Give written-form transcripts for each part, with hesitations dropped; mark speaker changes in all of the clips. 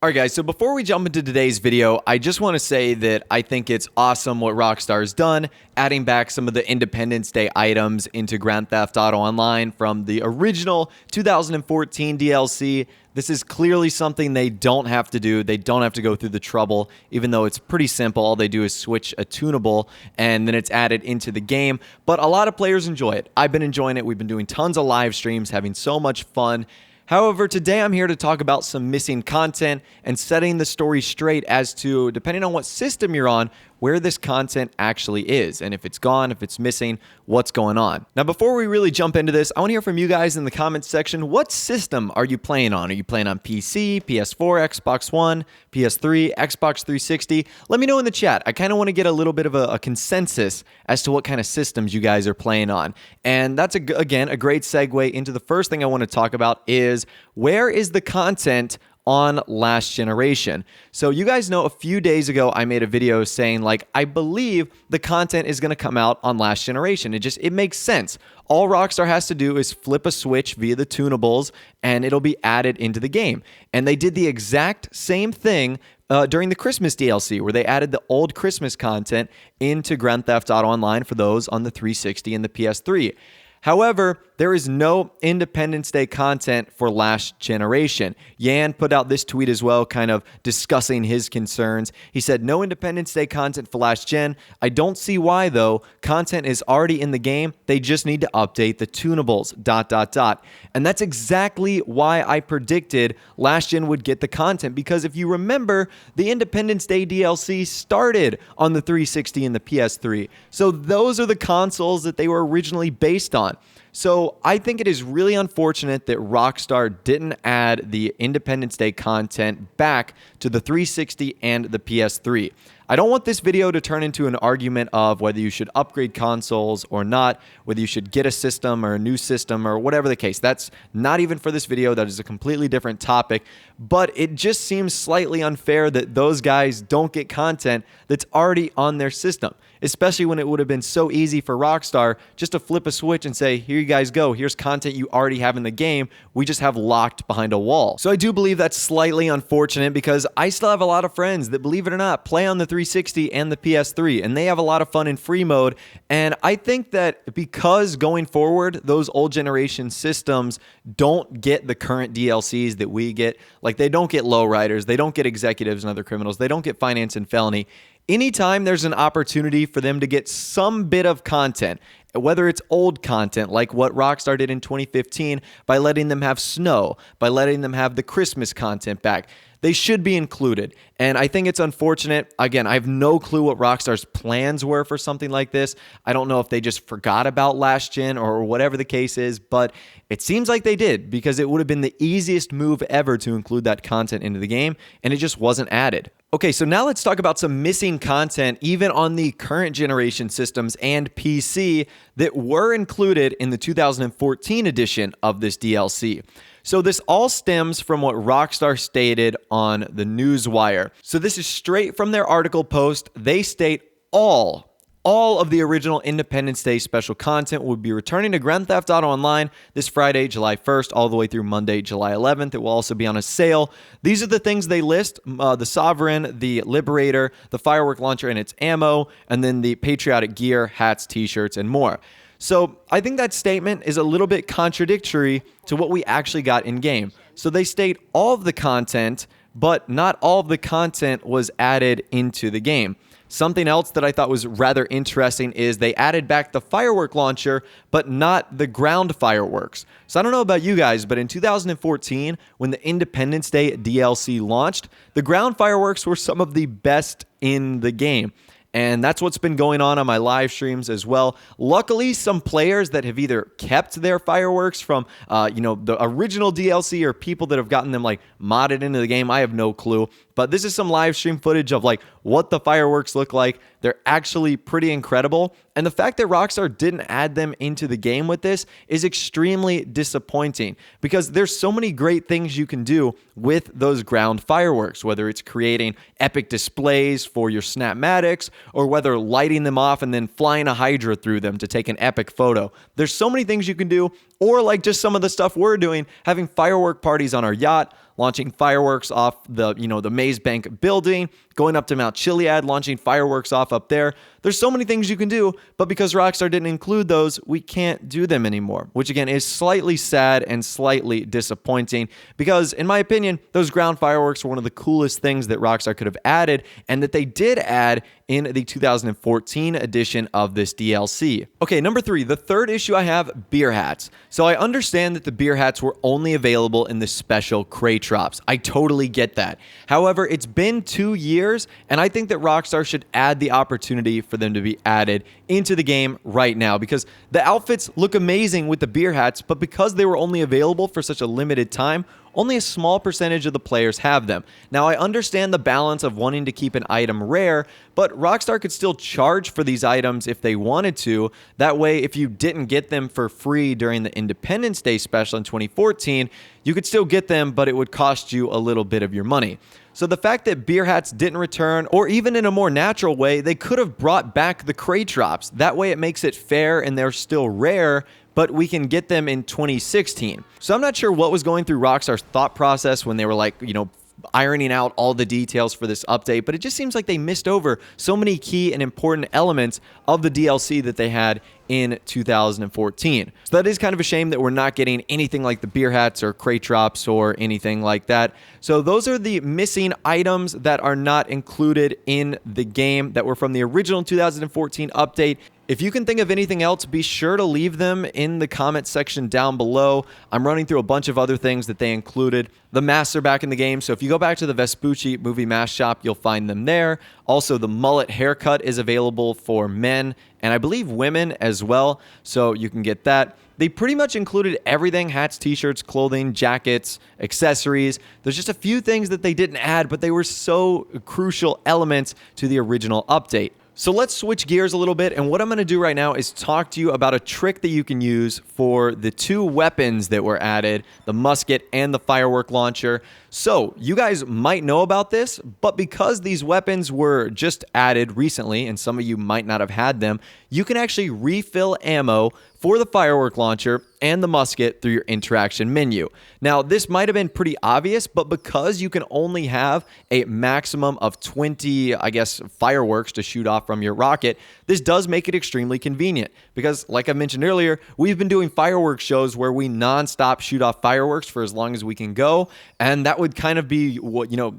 Speaker 1: All right, guys, so before we jump into today's video, I just want to say that I think it's awesome what Rockstar's done, adding back some of the Independence Day items into Grand Theft Auto Online from the original 2014 DLC. This is clearly something they don't have to do. They don't have to go through the trouble, even though it's pretty simple. All they do is switch a tunable, and then it's added into the game. But a lot of players enjoy it. I've been enjoying it. We've been doing tons of live streams, having so much fun. However, today I'm here to talk about some missing content and setting the story straight as to, depending on what system you're on, where this content actually is, and if it's gone, if it's missing, what's going on. Now, before we really jump into this, I want to hear from you guys in the comments section. What system are you playing on? Are you playing on PC, PS4, Xbox One, PS3, Xbox 360? Let me know in the chat. I kind of want to get a little bit of a consensus as to what kind of systems you guys are playing on. And that's, again, a great segue into the first thing I want to talk about is where is the content on last generation. So you guys know a few days ago I made a video saying, like, I believe the content is going to come out on last generation. It makes sense. All Rockstar has to do is flip a switch via the tunables and it'll be added into the game. And they did the exact same thing during the Christmas DLC, where they added the old Christmas content into Grand Theft Auto Online for those on the 360 and the PS3. However, there is no Independence Day content for last generation. Yan put out this tweet as well, kind of discussing his concerns. He said, no Independence Day content for last gen. I don't see why, though. Content is already in the game. They just need to update the tunables, ... And that's exactly why I predicted last gen would get the content, because if you remember, the Independence Day DLC started on the 360 and the PS3. So those are the consoles that they were originally based on. So I think it is really unfortunate that Rockstar didn't add the Independence Day content back to the 360 and the PS3. I don't want this video to turn into an argument of whether you should upgrade consoles or not, whether you should get a system or a new system or whatever the case. That's not even for this video. That is a completely different topic. But it just seems slightly unfair that those guys don't get content that's already on their system, especially when it would have been so easy for Rockstar just to flip a switch and say, here you guys go. Here's content you already have in the game. We just have locked behind a wall. So I do believe that's slightly unfortunate, because I still have a lot of friends that, believe it or not, play on the 360 and the PS3, and they have a lot of fun in free mode. And I think that because going forward, those old generation systems don't get the current DLCs that we get. Like, they don't get lowriders, they don't get executives and other criminals, they don't get finance and felony. Anytime there's an opportunity for them to get some bit of content, whether it's old content like what Rockstar did in 2015 by letting them have snow, by letting them have the Christmas content back, they should be included. And I think it's unfortunate. Again, I have no clue what Rockstar's plans were for something like this. I don't know if they just forgot about last gen or whatever the case is, but it seems like they did, because it would have been the easiest move ever to include that content into the game, and it just wasn't added. Okay, so now let's talk about some missing content, even on the current generation systems and PC, that were included in the 2014 edition of this DLC. So this all stems from what Rockstar stated on the Newswire. So this is straight from their article post. They state all of the original Independence Day special content will be returning to Grand Theft Auto Online this Friday, July 1st, all the way through Monday, July 11th. It will also be on a sale. These are the things they list: the Sovereign, the Liberator, the Firework Launcher and its ammo, and then the patriotic gear, hats, t-shirts, and more. So I think that statement is a little bit contradictory to what we actually got in-game. So they state all of the content, but not all of the content was added into the game. Something else that I thought was rather interesting is they added back the Firework Launcher, but not the ground fireworks. So I don't know about you guys, but in 2014, when the Independence Day DLC launched, the ground fireworks were some of the best in the game. And that's what's been going on my live streams as well. Luckily, some players that have either kept their fireworks from, the original DLC, or people that have gotten them like modded into the game, I have no clue. But this is some live stream footage of like what the fireworks look like. They're actually pretty incredible. And the fact that Rockstar didn't add them into the game with this is extremely disappointing, because there's so many great things you can do with those ground fireworks, whether it's creating epic displays for your Snapmatics, or whether lighting them off and then flying a Hydra through them to take an epic photo. There's so many things you can do. or like just some of the stuff we're doing, having firework parties on our yacht, launching fireworks off the Maze Bank building, going up to Mount Chiliad, launching fireworks off up there. There's so many things you can do, but because Rockstar didn't include those, we can't do them anymore, which again is slightly sad and slightly disappointing because in my opinion, those ground fireworks were one of the coolest things that Rockstar could have added and that they did add in the 2014 edition of this DLC. Okay, number 3, the third issue I have, beer hats. So I understand that the beer hats were only available in the special crate drops. I totally get that. However, it's been 2 years, and I think that Rockstar should add the opportunity for them to be added into the game right now because the outfits look amazing with the beer hats, but because they were only available for such a limited time, only a small percentage of the players have them. Now, I understand the balance of wanting to keep an item rare, but Rockstar could still charge for these items if they wanted to. That way, if you didn't get them for free during the Independence Day special in 2014, you could still get them, but it would cost you a little bit of your money. So the fact that beer hats didn't return, or even in a more natural way, they could have brought back the crate drops. That way it makes it fair and they're still rare, but we can get them in 2016. So I'm not sure what was going through Rockstar's thought process when they were like, ironing out all the details for this update, but it just seems like they missed over so many key and important elements of the DLC that they had in 2014. So that is kind of a shame that we're not getting anything like the beer hats or crate drops or anything like that. So those are the missing items that are not included in the game that were from the original 2014 update. If you can think of anything else, be sure to leave them in the comment section down below. I'm running through a bunch of other things that they included. The masks are back in the game, so if you go back to the Vespucci movie mask shop, you'll find them there. Also, the mullet haircut is available for men, and I believe women as well, so you can get that. They pretty much included everything: hats, t-shirts, clothing, jackets, accessories. There's just a few things that they didn't add, but they were so crucial elements to the original update. So let's switch gears a little bit, and what I'm going to do right now is talk to you about a trick that you can use for the 2 weapons that were added, the musket and the firework launcher. So you guys might know about this, but because these weapons were just added recently, and some of you might not have had them, you can actually refill ammo for the firework launcher and the musket through your interaction menu. Now, this might have been pretty obvious, but because you can only have a maximum of 20, fireworks to shoot off from your rocket, this does make it extremely convenient because, like I mentioned earlier, we've been doing fireworks shows where we non-stop shoot off fireworks for as long as we can go, and that would kind of be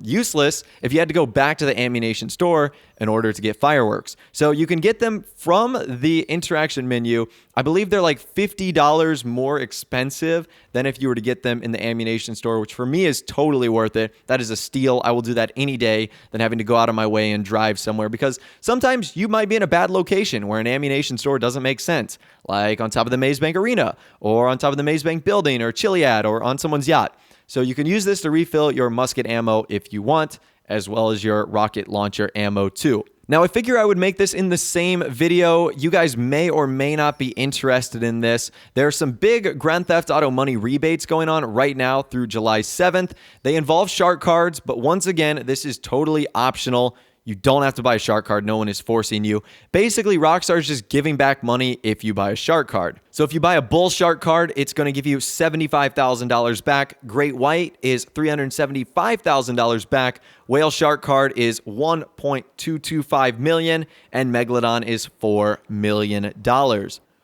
Speaker 1: useless if you had to go back to the ammunition store in order to get fireworks. So you can get them from the interaction menu. I believe they're like $50 more expensive than if you were to get them in the ammunition store, which for me is totally worth it. That is a steal. I will do that any day than having to go out of my way and drive somewhere, because sometimes you might be in a bad location where an ammunition store doesn't make sense, like on top of the Maze Bank Arena or on top of the Maze Bank building or Chiliad or on someone's yacht. So you can use this to refill your musket ammo if you want, as well as your rocket launcher ammo too. Now, I figure I would make this in the same video. You guys may or may not be interested in this. There are some big Grand Theft Auto money rebates going on right now through July 7th. They involve shark cards, but once again, this is totally optional. You don't have to buy a shark card. No one is forcing you. Basically, Rockstar is just giving back money if you buy a shark card. So if you buy a bull shark card, it's going to give you $75,000 back. Great white is $375,000 back. Whale shark card is $1.225 million, and Megalodon is $4 million.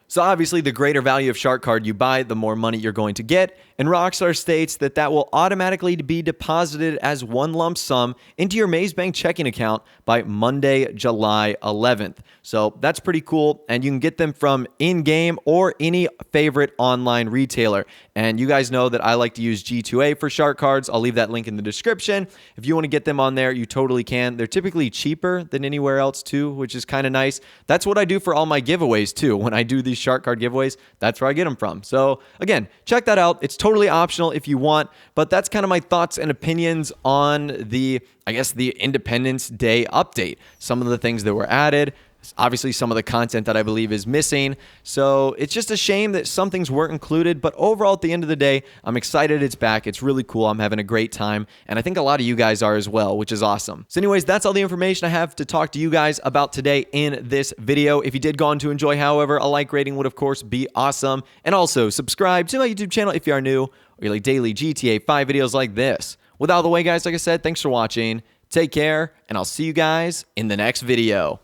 Speaker 1: So obviously, the greater value of shark card you buy, the more money you're going to get. And Rockstar states that that will automatically be deposited as one lump sum into your Maze Bank checking account by Monday, July 11th. So that's pretty cool. And you can get them from in-game or any favorite online retailer. And you guys know that I like to use G2A for shark cards. I'll leave that link in the description. If you want to get them on there, you totally can. They're typically cheaper than anywhere else too, which is kind of nice. That's what I do for all my giveaways too. When I do these shark card giveaways, that's where I get them from. So again, check that out. It's totally optional if you want, but that's kind of my thoughts and opinions on the Independence Day update. Some of the things that were added. obviously some of the content that I believe is missing. So it's just a shame that some things weren't included, but overall at the end of the day, I'm excited it's back. It's really cool. I'm having a great time, and I think a lot of you guys are as well, which is awesome. So anyways, that's all the information I have to talk to you guys about today in this video. If you did go on to enjoy, however, a like rating would of course be awesome. And also subscribe to my YouTube channel if you are new, or you like daily GTA 5 videos like this. With all the way, guys, like I said, thanks for watching. Take care, and I'll see you guys in the next video.